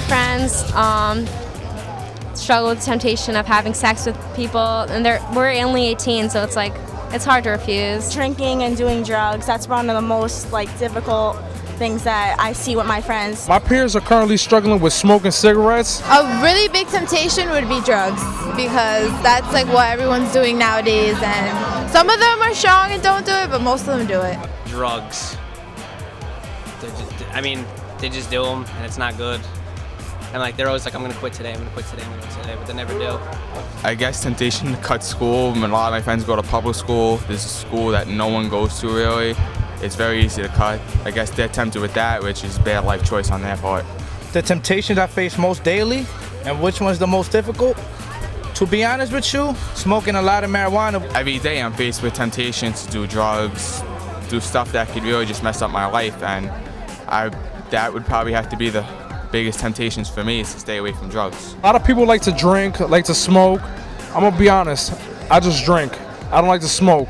friends struggle with the temptation of having sex with people, and we're only 18, so it's hard to refuse. Drinking and doing drugs, that's one of the most difficult things that I see with my friends. My peers are currently struggling with smoking cigarettes. A really big temptation would be drugs, because that's what everyone's doing nowadays, and some of them are strong and don't do it, but most of them do it. Drugs. They just do them, and it's not good. And they're always I'm gonna quit today, I'm gonna quit today, I'm gonna quit today, but they never do. I guess temptation to cut school. A lot of my friends go to public school. This is a school that no one goes to really. It's very easy to cut. I guess they're tempted with that, which is a bad life choice on their part. The temptations I face most daily, and which one's the most difficult? To be honest with you, smoking a lot of marijuana. Every day I'm faced with temptations to do drugs, do stuff that could really just mess up my life, and that would probably have to be the biggest temptations for me, is to stay away from drugs. A lot of people like to drink, like to smoke. I'm gonna be honest, I just drink. I don't like to smoke.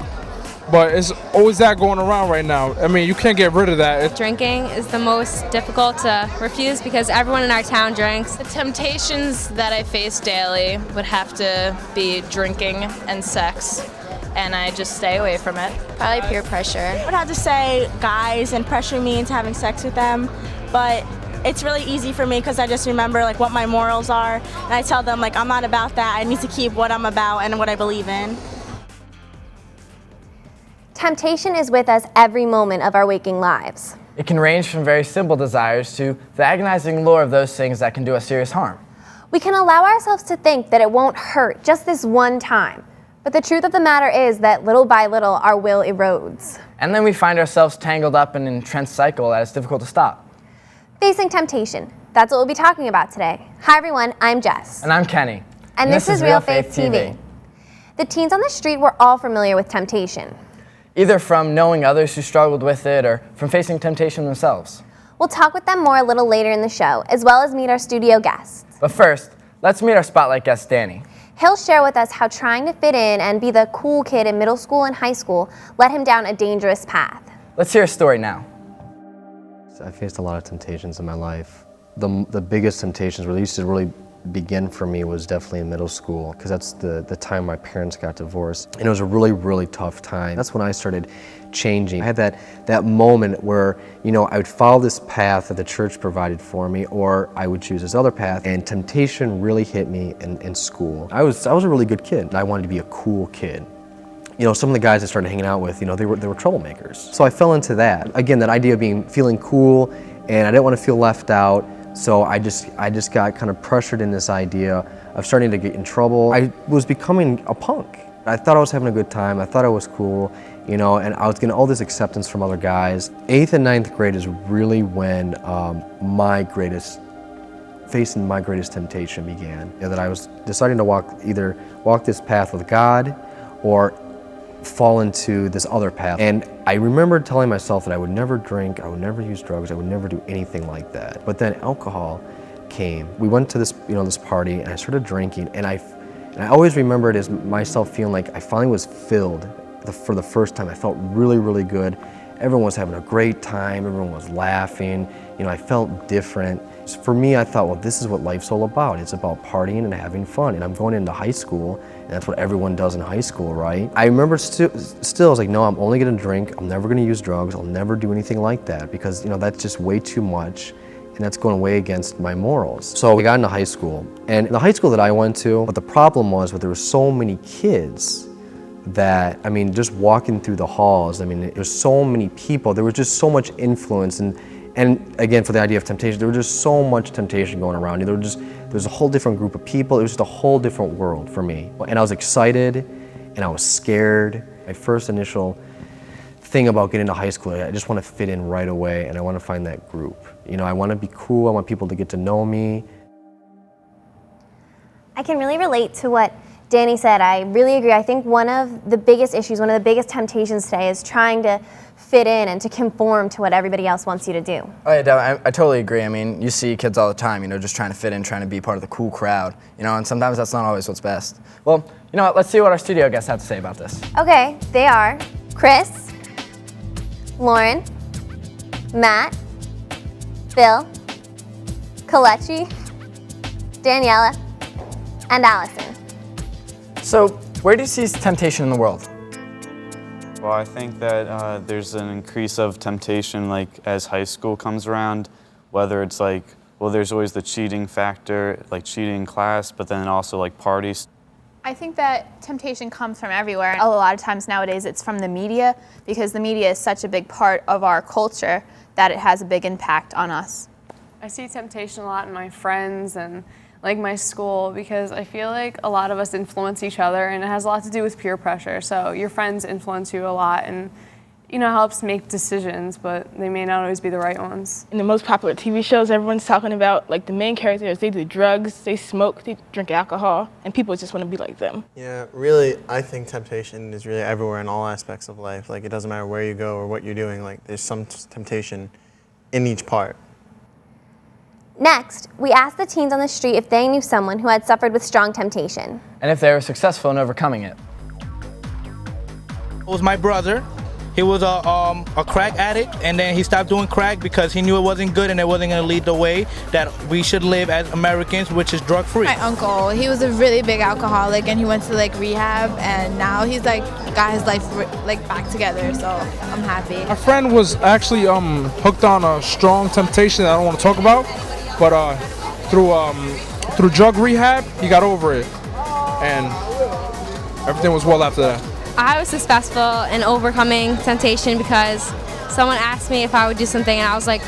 But it's always that going around right now. You can't get rid of that. Drinking is the most difficult to refuse because everyone in our town drinks. The temptations that I face daily would have to be drinking and sex, and I just stay away from it. Probably peer pressure. I would have to say guys and pressure me into having sex with them, but it's really easy for me because I just remember what my morals are, and I tell them I'm not about that. I need to keep what I'm about and what I believe in. Temptation is with us every moment of our waking lives. It can range from very simple desires to the agonizing lure of those things that can do us serious harm. We can allow ourselves to think that it won't hurt just this one time. But the truth of the matter is that little by little our will erodes. And then we find ourselves tangled up in an entrenched cycle that is difficult to stop. Facing temptation. That's what we'll be talking about today. Hi everyone, I'm Jess. And I'm Kenny. And this is Realfaith TV. The teens on the street were all familiar with temptation. Either from knowing others who struggled with it or from facing temptation themselves. We'll talk with them more a little later in the show, as well as meet our studio guests. But first, let's meet our spotlight guest, Danny. He'll share with us how trying to fit in and be the cool kid in middle school and high school led him down a dangerous path. Let's hear his story now. I faced a lot of temptations in my life. The biggest temptations used to really begin for me was definitely in middle school, because that's the time my parents got divorced, and it was a really, really tough time. That's when I started changing. I had that moment where I would follow this path that the church provided for me, or I would choose this other path, and temptation really hit me in school. I was a really good kid. I wanted to be a cool kid. Some of the guys I started hanging out with, they were troublemakers. So I fell into that. Again, that idea of feeling cool, and I didn't want to feel left out. So I just got kind of pressured in this idea of starting to get in trouble. I was becoming a punk. I thought I was having a good time. I thought I was cool, and I was getting all this acceptance from other guys. 8th and 9th grade is really when facing my greatest temptation began. That I was deciding to either walk this path with God or fall into this other path. And I remember telling myself that I would never drink, I would never use drugs, I would never do anything like that. But then alcohol came. We went to this, this party, and I started drinking, and I always remember it as myself feeling like I finally was filled for the first time. I felt really, really good. Everyone was having a great time, everyone was laughing, I felt different. For me, I thought, well, this is what life's all about. It's about partying and having fun, and I'm going into high school, and that's what everyone does in high school, right? I remember still I was like, no, I'm only gonna drink, I'm never gonna use drugs, I'll never do anything like that, because that's just way too much, and that's going way against my morals. So we got into high school, and the high school that I went to, but the problem was that there were so many kids that, just walking through the halls, there was so many people, there was just so much influence, and again, for the idea of temptation, there was just so much temptation going around. There was a whole different group of people. It was just a whole different world for me. And I was excited, and I was scared. My first initial thing about getting to high school, I just want to fit in right away, and I want to find that group. I want to be cool. I want people to get to know me. I can really relate to what Danny said. I really agree. I think one of the biggest issues, one of the biggest temptations today is trying to fit in and to conform to what everybody else wants you to do. Oh yeah, I totally agree. You see kids all the time, just trying to fit in, trying to be part of the cool crowd, and sometimes that's not always what's best. Well, you know what, let's see what our studio guests have to say about this. Okay, they are Chris, Lauren, Matt, Bill, Kalechi, Daniela, and Allison. So, where do you see temptation in the world? Well, I think that there's an increase of temptation like as high school comes around, whether it's like, well, there's always the cheating factor, like cheating in class, but then also like parties. I think that temptation comes from everywhere. A lot of times nowadays it's from the media, because the media is such a big part of our culture that it has a big impact on us. I see temptation a lot in my friends and like my school, because I feel like a lot of us influence each other, and it has a lot to do with peer pressure. So your friends influence you a lot, and you know, helps make decisions, but they may not always be the right ones. In the most popular TV shows, everyone's talking about like the main characters, they do drugs, they smoke, they drink alcohol, and people just want to be like them. Yeah, really, I think temptation is really everywhere in all aspects of life. Like, it doesn't matter where you go or what you're doing, like there's some temptation in each part. Next, we asked the teens on the street if they knew someone who had suffered with strong temptation. And if they were successful in overcoming it. It was my brother. He was a crack addict, and then he stopped doing crack because he knew it wasn't good and it wasn't going to lead the way that we should live as Americans, which is drug-free. My uncle, he was a really big alcoholic, and he went to like rehab, and now he's like got his life like back together, so I'm happy. My friend was actually hooked on a strong temptation that I don't want to talk about, but through drug rehab, he got over it, and everything was well after that. I was successful in overcoming temptation because someone asked me if I would do something, and I was like,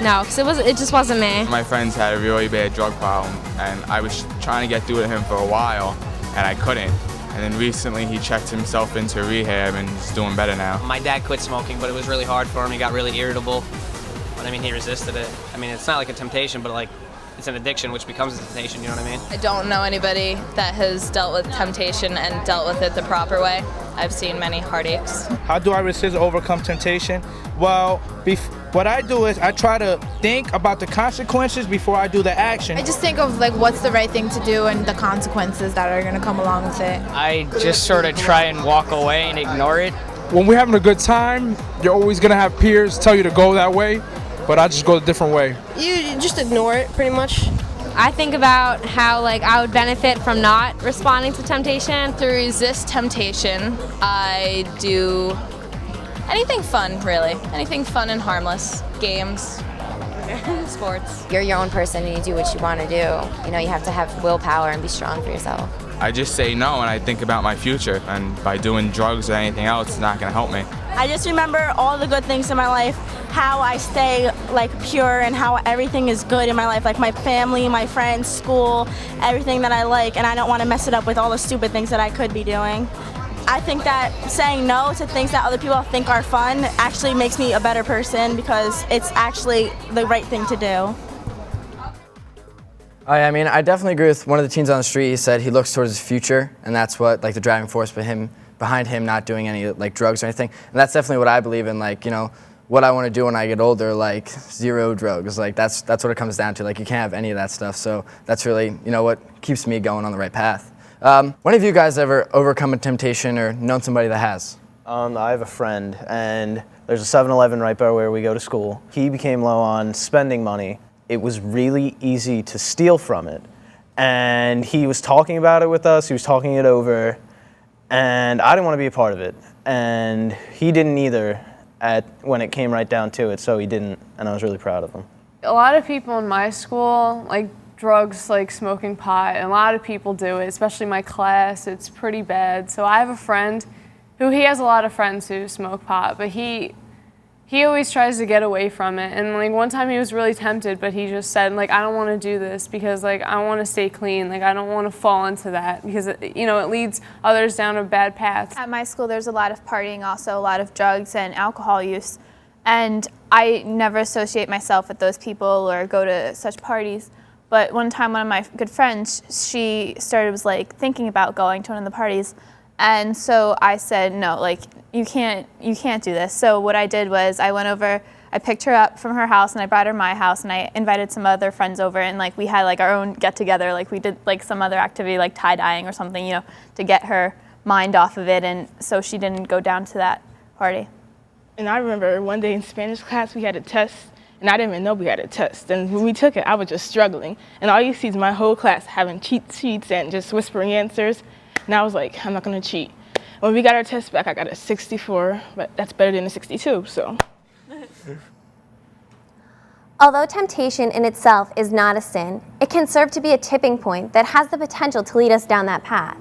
no, because it just wasn't me. My friends had a really bad drug problem, and I was trying to get through to him for a while, and I couldn't. And then recently he checked himself into rehab, and he's doing better now. My dad quit smoking, but it was really hard for him. He got really irritable. But I mean, he resisted it. I mean, it's not like a temptation, but like, it's an addiction, which becomes a temptation, you know what I mean? I don't know anybody that has dealt with temptation and dealt with it the proper way. I've seen many heartaches. How do I resist or overcome temptation? Well, what I do is I try to think about the consequences before I do the action. I just think of like what's the right thing to do and the consequences that are going to come along with it. I just sort of try and walk away and ignore it. When we're having a good time, you're always going to have peers tell you to go that way, but I just go a different way. You just ignore it, pretty much. I think about how like I would benefit from not responding to temptation. To resist temptation, I do anything fun, really. Anything fun and harmless. Games, sports. You're your own person and you do what you want to do. You know, you have to have willpower and be strong for yourself. I just say no, and I think about my future, and by doing drugs or anything else, it's not going to help me. I just remember all the good things in my life, how I stay like pure and how everything is good in my life, like my family, my friends, school, everything that I like, and I don't want to mess it up with all the stupid things that I could be doing. I think that saying no to things that other people think are fun actually makes me a better person because it's actually the right thing to do. I mean, I definitely agree with one of the teens on the street. He said he looks towards his future, and that's what like the driving force behind him not doing any like drugs or anything. And that's definitely what I believe in. Like, you know, what I want to do when I get older, like zero drugs. Like that's what it comes down to. Like you can't have any of that stuff. So that's really, you know, what keeps me going on the right path. One of you guys ever overcome a temptation or known somebody that has? I have a friend, and there's a 7-Eleven right by where we go to school. He became low on spending money. It was really easy to steal from it. And he was talking about it with us, he was talking it over, and I didn't want to be a part of it. And he didn't either when it came right down to it, so he didn't, and I was really proud of him. A lot of people in my school, like drugs, like smoking pot, and a lot of people do it, especially my class. It's pretty bad. So I have a friend he has a lot of friends who smoke pot, but he always tries to get away from it. And like one time he was really tempted, but he just said like, I don't want to do this because like I want to stay clean. Like I don't want to fall into that because you know, it leads others down a bad path. At my school there's a lot of partying, also a lot of drugs and alcohol use. And I never associate myself with those people or go to such parties. But one time one of my good friends, she was like thinking about going to one of the parties. And so I said, no, like you can't do this. So what I did was I went over, I picked her up from her house and I brought her to my house and I invited some other friends over and like we had like our own get together, like we did like some other activity like tie-dyeing or something, you know, to get her mind off of it, and so she didn't go down to that party. And I remember one day in Spanish class we had a test and I didn't even know we had a test. And when we took it, I was just struggling. And all you see is my whole class having cheat sheets and just whispering answers. And I was like, I'm not going to cheat. When we got our test back, I got a 64, but that's better than a 62, so. Although temptation in itself is not a sin, it can serve to be a tipping point that has the potential to lead us down that path.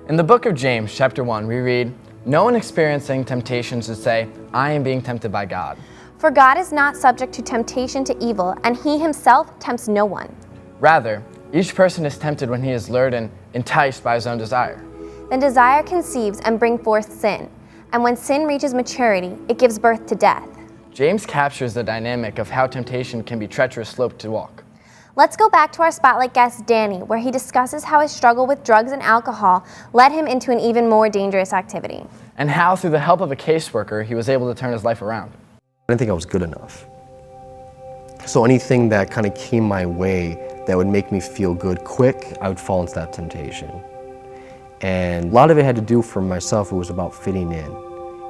In the book of James, chapter 1, we read, "No one experiencing temptation should say, I am being tempted by God. For God is not subject to temptation to evil, and he himself tempts no one. Rather, each person is tempted when he is lured and enticed by his own desire. Then desire conceives and brings forth sin, and when sin reaches maturity, it gives birth to death." James captures the dynamic of how temptation can be a treacherous slope to walk. Let's go back to our spotlight guest, Danny, where he discusses how his struggle with drugs and alcohol led him into an even more dangerous activity. And how, through the help of a caseworker, he was able to turn his life around. I didn't think I was good enough. So anything that kind of came my way that would make me feel good quick, I would fall into that temptation. And a lot of it had to do for myself, it was about fitting in.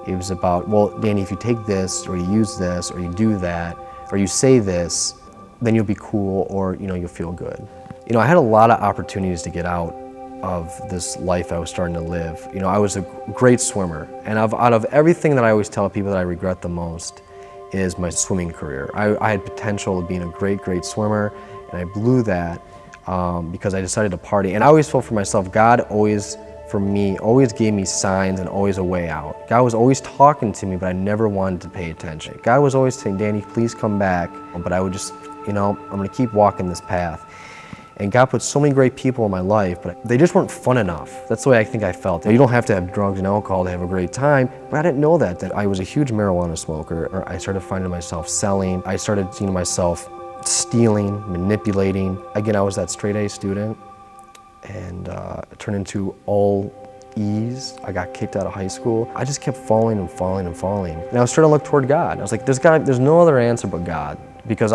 It was about, well, Danny, if you take this, or you use this, or you do that, or you say this, then you'll be cool, or you'll feel good. I had a lot of opportunities to get out of this life I was starting to live. I was a great swimmer, and out of everything that I always tell people that I regret the most is my swimming career. I had potential of being a great swimmer, and I blew that because I decided to party. And I always felt for myself, God always, for me, always gave me signs and always a way out. God was always talking to me, but I never wanted to pay attention. God was always saying, Danny, please come back. But I would just, I'm gonna keep walking this path. And God put so many great people in my life, but they just weren't fun enough. That's the way I think I felt. You don't have to have drugs and alcohol to have a great time, but I didn't know that I was a huge marijuana smoker. I started finding myself selling. I started seeing myself stealing, manipulating. Again, I was that straight A student, and it turned into all E's. I got kicked out of high school. I just kept falling and falling and falling. And I was starting to look toward God. I was like, there's no other answer but God, because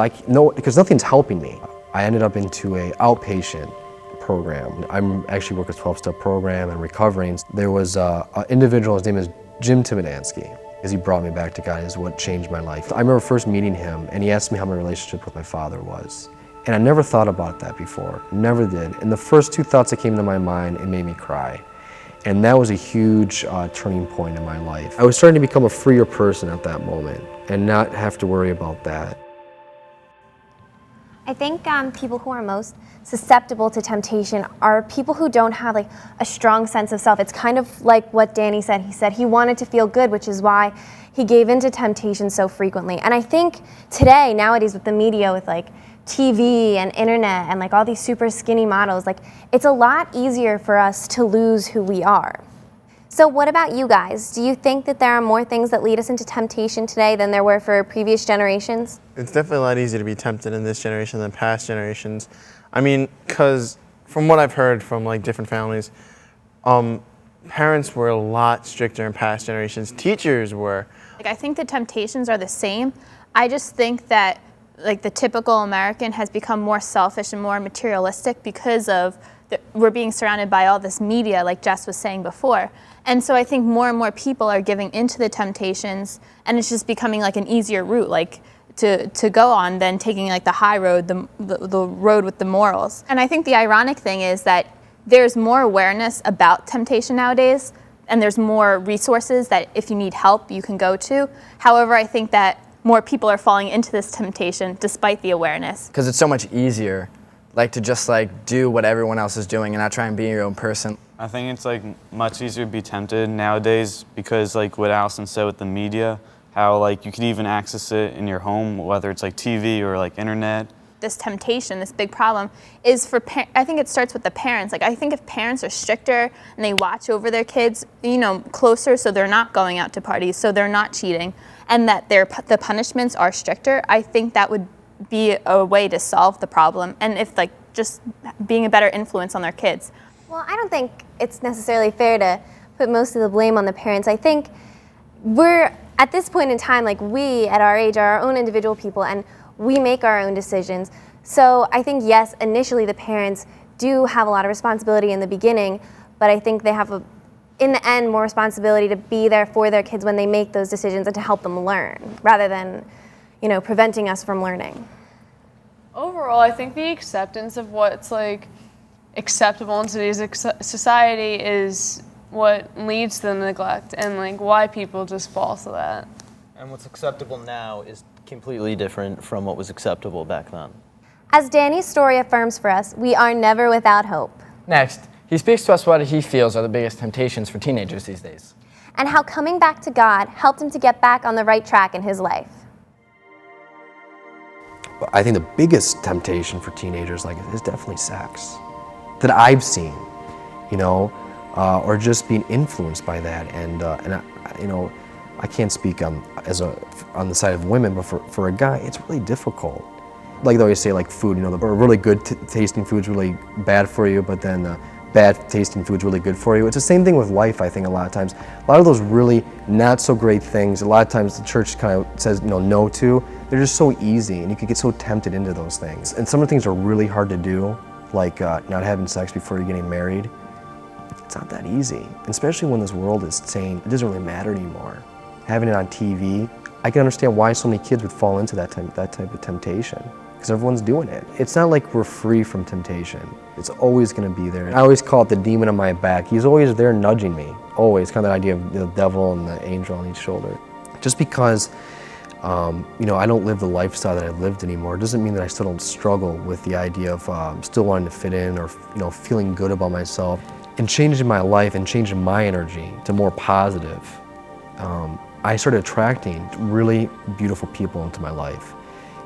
nothing's helping me. I ended up into a outpatient program. I'm actually work a 12-step program and recovering. There was an individual, his name is Jim Timodansky, because he brought me back to God, is what changed my life. I remember first meeting him, and he asked me how my relationship with my father was. And I never thought about that before, never did. And the first two thoughts that came into my mind, it made me cry. And that was a huge turning point in my life. I was starting to become a freer person at that moment and not have to worry about that. I think people who are most susceptible to temptation are people who don't have a strong sense of self. It's kind of like what Danny said. He said he wanted to feel good, which is why he gave into temptation so frequently. And I think today, nowadays, with the media, with TV and internet and all these super skinny models, it's a lot easier for us to lose who we are. So what about you guys? Do you think that there are more things that lead us into temptation today than there were for previous generations? It's definitely a lot easier to be tempted in this generation than past generations. I mean, because from what I've heard from different families, parents were a lot stricter in past generations. Teachers were. I think the temptations are the same. I just think that the typical American has become more selfish and more materialistic because of we're being surrounded by all this media, like Jess was saying before. And so I think more and more people are giving into the temptations, and it's just becoming an easier route to go on than taking the high road, the road with the morals. And I think the ironic thing is that there's more awareness about temptation nowadays, and there's more resources that if you need help, you can go to. However, I think that more people are falling into this temptation despite the awareness. Because it's so much easier to just do what everyone else is doing and not try and be your own person. I think it's much easier to be tempted nowadays because what Allison said with the media, how you could even access it in your home, whether it's TV or internet. This temptation, this big problem, is for I think it starts with the parents. I think if parents are stricter and they watch over their kids, closer, so they're not going out to parties, so they're not cheating, and that the punishments are stricter, I think that would be a way to solve the problem. And if just being a better influence on their kids. Well, I don't think it's necessarily fair to put most of the blame on the parents. I think we're at this point in time, we at our age are our own individual people, and we make our own decisions. So I think, yes, initially the parents do have a lot of responsibility in the beginning, but I think they have in the end, more responsibility to be there for their kids when they make those decisions and to help them learn, rather than, preventing us from learning? Overall, I think the acceptance of what's like acceptable in today's society is what leads to the neglect and like why people just fall to that. And what's acceptable now is completely different from what was acceptable back then. As Danny's story affirms for us, we are never without hope. Next, he speaks to us what he feels are the biggest temptations for teenagers these days. And how coming back to God helped him to get back on the right track in his life. I think the biggest temptation for teenagers is definitely sex that I've seen, or just being influenced by that. And I can't speak on the side of women, but for a guy, it's really difficult. Like they always say, like food, the really good tasting food's really bad for you, but then bad tasting food's really good for you. It's the same thing with life, I think, a lot of times. A lot of those really not so great things, a lot of times the church kind of says, no to, they're just so easy, and you can get so tempted into those things. And some of the things are really hard to do, like not having sex before you're getting married. It's not that easy, and especially when this world is saying it doesn't really matter anymore. Having it on TV, I can understand why so many kids would fall into that type of temptation, because everyone's doing it. It's not like we're free from temptation. It's always going to be there. I always call it the demon on my back. He's always there nudging me, always. Kind of that idea of the devil and the angel on each shoulder. Just because I don't live the lifestyle that I lived anymore doesn't mean that I still don't struggle with the idea of still wanting to fit in or feeling good about myself. And changing my life and changing my energy to more positive, I started attracting really beautiful people into my life.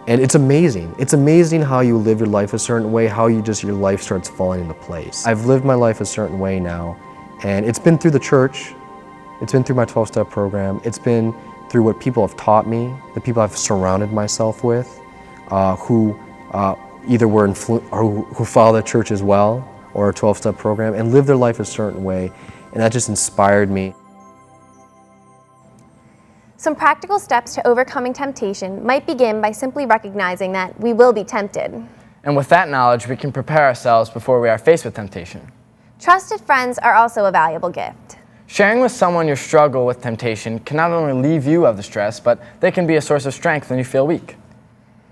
And it's amazing. It's amazing how you live your life a certain way, how your life starts falling into place. I've lived my life a certain way now, and it's been through the church, it's been through my 12-step program, it's been through what people have taught me, the people I've surrounded myself with, who either were or who follow the church as well, or a 12-step program, and live their life a certain way, and that just inspired me. Some practical steps to overcoming temptation might begin by simply recognizing that we will be tempted. And with that knowledge, we can prepare ourselves before we are faced with temptation. Trusted friends are also a valuable gift. Sharing with someone your struggle with temptation can not only relieve you of the stress, but they can be a source of strength when you feel weak.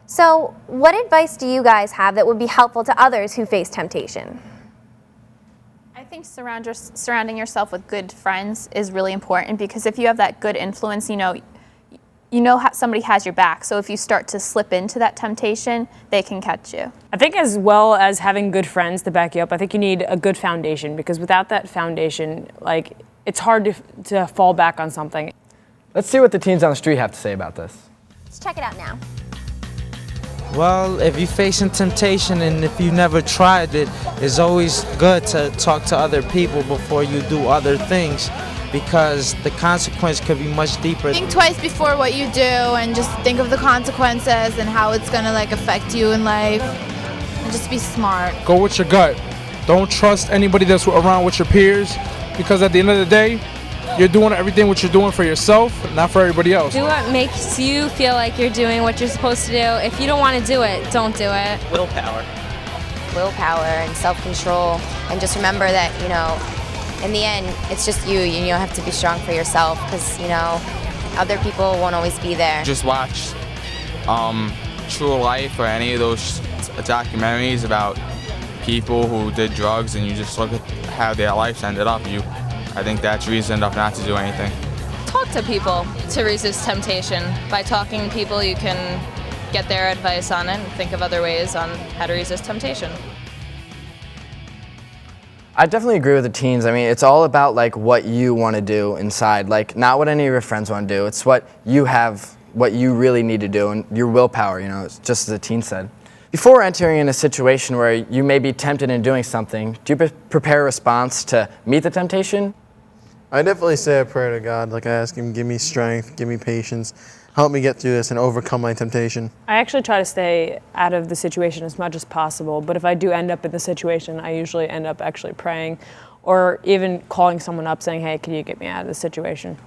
So, what advice do you guys have that would be helpful to others who face temptation? I think surrounding yourself with good friends is really important, because if you have that good influence, somebody has your back. So if you start to slip into that temptation, they can catch you. I think as well as having good friends to back you up, I think you need a good foundation, because without that foundation, it's hard to fall back on something. Let's see what the teens on the street have to say about this. Let's check it out now. Well, if you're facing temptation and if you never tried it, it's always good to talk to other people before you do other things, because the consequence could be much deeper. Think twice before what you do, and just think of the consequences and how it's gonna affect you in life, and just be smart. Go with your gut. Don't trust anybody that's around with your peers, because at the end of the day, you're doing everything what you're doing for yourself, not for everybody else. Do what makes you feel like you're doing what you're supposed to do. If you don't want to do it, don't do it. Willpower. Willpower and self-control, and just remember that, in the end, it's just you. You have to be strong for yourself, because, other people won't always be there. Just watch True Life or any of those documentaries about people who did drugs, and you just look at how their lives ended up. I think that's reason enough not to do anything. Talk to people to resist temptation. By talking to people, you can get their advice on it and think of other ways on how to resist temptation. I definitely agree with the teens. I mean, it's all about what you want to do inside, not what any of your friends want to do. It's what you have, what you really need to do, and your willpower, it's just as the teen said. Before entering in a situation where you may be tempted in doing something, do you prepare a response to meet the temptation? I definitely say a prayer to God. I ask Him, give me strength, give me patience, help me get through this and overcome my temptation. I actually try to stay out of the situation as much as possible, but if I do end up in the situation, I usually end up actually praying or even calling someone up saying, hey, can you get me out of this situation?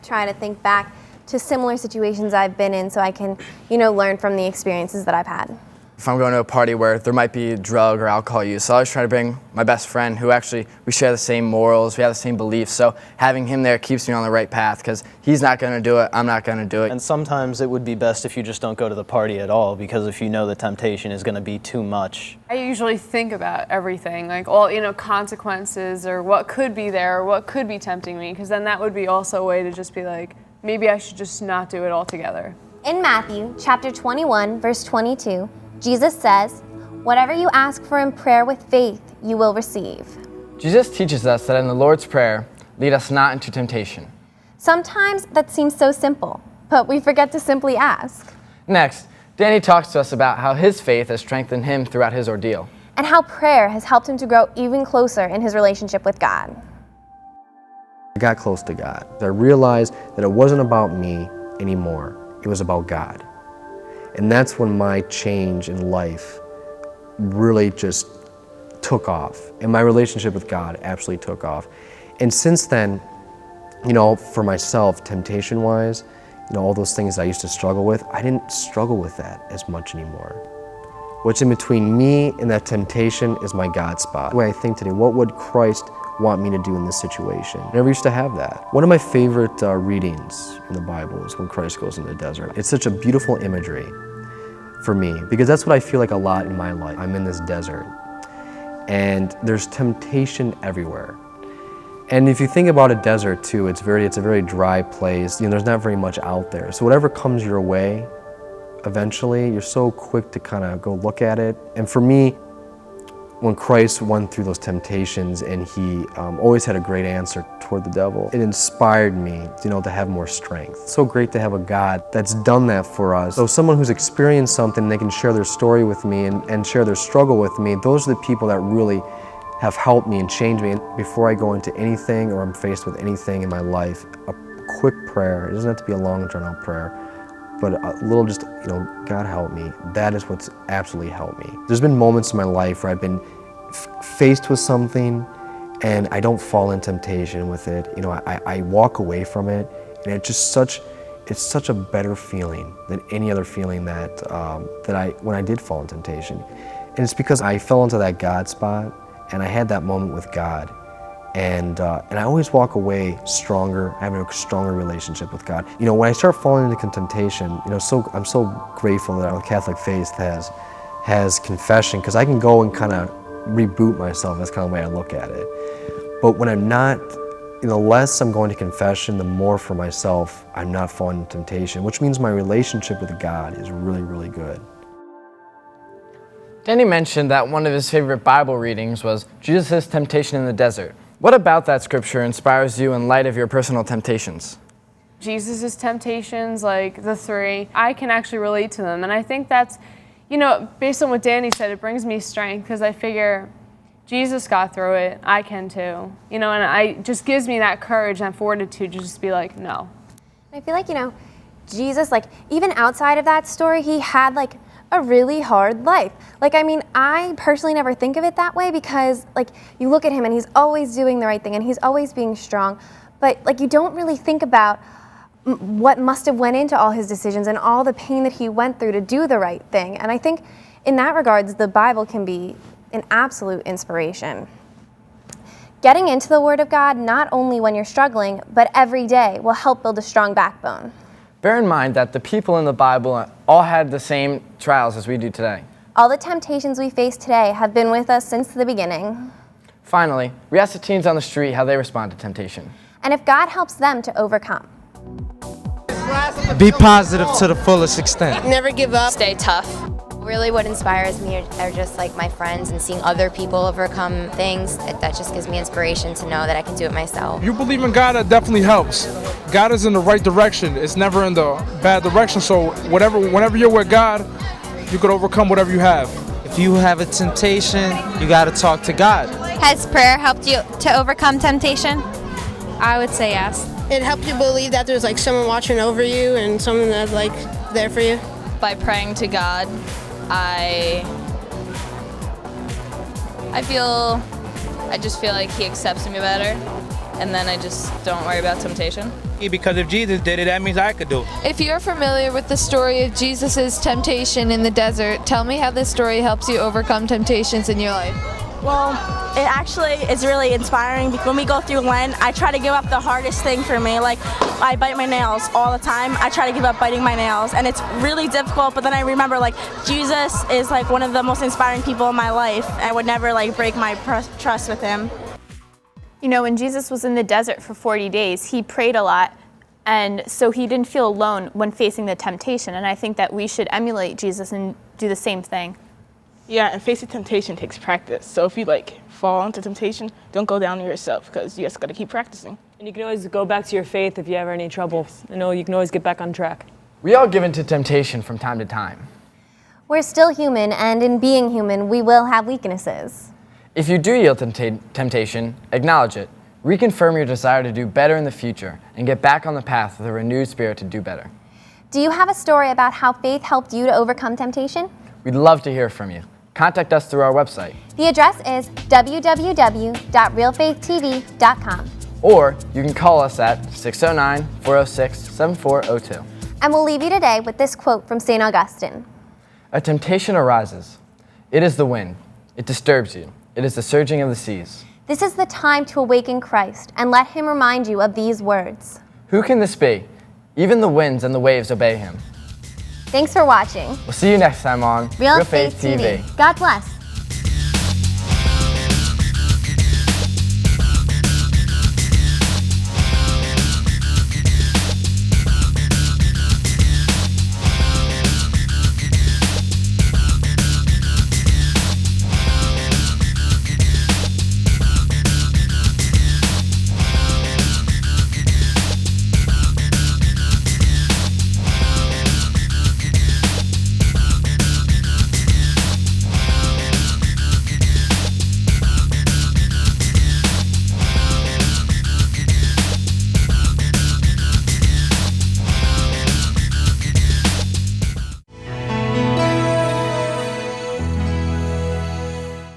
Try to think back to similar situations I've been in so I can, learn from the experiences that I've had. if I'm going to a party where there might be drug or alcohol use, so I always try to bring my best friend who actually, we share the same morals, we have the same beliefs, so having him there keeps me on the right path because he's not going to do it, I'm not going to do it. And sometimes it would be best if you just don't go to the party at all, because if you know the temptation is going to be too much. I usually think about everything, like all, consequences or what could be there or what could be tempting me, because then that would be also a way to just be like, maybe I should just not do it altogether. In Matthew chapter 21, verse 22, Jesus says, "Whatever you ask for in prayer with faith, you will receive." Jesus teaches us that in the Lord's Prayer, lead us not into temptation. Sometimes that seems so simple, but we forget to simply ask. Next, Danny talks to us about how his faith has strengthened him throughout his ordeal. And how prayer has helped him to grow even closer in his relationship with God. I got close to God. I realized that it wasn't about me anymore. It was about God. And that's when my change in life really just took off. And my relationship with God absolutely took off. And since then, for myself, temptation-wise, all those things I used to struggle with, I didn't struggle with that as much anymore. What's in between me and that temptation is my God spot. The way I think today, what would Christ want me to do in this situation? I never used to have that. One of my favorite readings in the Bible is when Christ goes into the desert. It's such a beautiful imagery for me, because that's what I feel like a lot in my life. I'm in this desert, and there's temptation everywhere. And if you think about a desert too, it's a very dry place. There's not very much out there. So whatever comes your way, eventually, you're so quick to kind of go look at it. And for me, when Christ went through those temptations and he always had a great answer toward the devil, it inspired me, to have more strength. It's so great to have a God that's done that for us. So someone who's experienced something, they can share their story with me and share their struggle with me. Those are the people that really have helped me and changed me. And before I go into anything or I'm faced with anything in my life, a quick prayer, it doesn't have to be a long drawn out prayer, but a little just, God help me. That is what's absolutely helped me. There's been moments in my life where I've been faced with something and I don't fall in temptation with it. I walk away from it, and it's such a better feeling than any other feeling when I did fall in temptation. And it's because I fell into that God spot and I had that moment with God. And I always walk away stronger, having a stronger relationship with God. When I start falling into temptation, I'm so grateful that our Catholic faith has confession, because I can go and kind of reboot myself. That's kind of the way I look at it. But when I'm not, the less I'm going to confession, the more for myself, I'm not falling into temptation, which means my relationship with God is really, really good. Danny mentioned that one of his favorite Bible readings was Jesus' temptation in the desert. What about that scripture inspires you in light of your personal temptations? Jesus' temptations, like the three, I can actually relate to them. And I think that's, based on what Danny said, it brings me strength, because I figure Jesus got through it, I can too. And it just gives me that courage and fortitude to just be like, no. I feel like, Jesus, even outside of that story, he had a really hard life. I personally never think of it that way, because you look at him and he's always doing the right thing and he's always being strong, but you don't really think about what must have went into all his decisions and all the pain that he went through to do the right thing. And I think in that regards, the Bible can be an absolute inspiration. Getting into the Word of God, not only when you're struggling, but every day, will help build a strong backbone. Bear in mind that the people in the Bible all had the same trials as we do today. All the temptations we face today have been with us since the beginning. Finally, we asked the teens on the street how they respond to temptation. And if God helps them to overcome. Be positive to the fullest extent. Never give up. Stay tough. Really what inspires me are just my friends and seeing other people overcome things. That just gives me inspiration to know that I can do it myself. You believe in God, that definitely helps. God is in the right direction. It's never in the bad direction. So whenever you're with God, you could overcome whatever you have. If you have a temptation, you got to talk to God. Has prayer helped you to overcome temptation? I would say yes. It helped you believe that there's someone watching over you and someone that's there for you? By praying to God, I just feel like he accepts me better, and then I just don't worry about temptation. Because if Jesus did it, that means I could do it. If you're familiar with the story of Jesus' temptation in the desert, tell me how this story helps you overcome temptations in your life. Well, it actually is really inspiring. When we go through Lent, I try to give up the hardest thing for me. Like, I bite my nails all the time. I try to give up biting my nails, and it's really difficult, but then I remember, like, Jesus is, like, one of the most inspiring people in my life. I would never, like, break my trust with him. You know, when Jesus was in the desert for 40 days, he prayed a lot, and so he didn't feel alone when facing the temptation, and I think that we should emulate Jesus and do the same thing. Yeah, and facing temptation takes practice. So if you fall into temptation, don't go down on yourself because you just got to keep practicing. And you can always go back to your faith if you have any trouble. You know, you can always get back on track. We all give in to temptation from time to time. We're still human, and in being human, we will have weaknesses. If you do yield to temptation, acknowledge it. Reconfirm your desire to do better in the future and get back on the path with a renewed spirit to do better. Do you have a story about how faith helped you to overcome temptation? We'd love to hear from you. Contact us through our website. The address is www.realfaithtv.com. Or you can call us at 609-406-7402. And we'll leave you today with this quote from St. Augustine. A temptation arises. It is the wind. It disturbs you. It is the surging of the seas. This is the time to awaken Christ and let him remind you of these words. Who can this be? Even the winds and the waves obey him. Thanks for watching. We'll see you next time on Realfaith TV. God bless.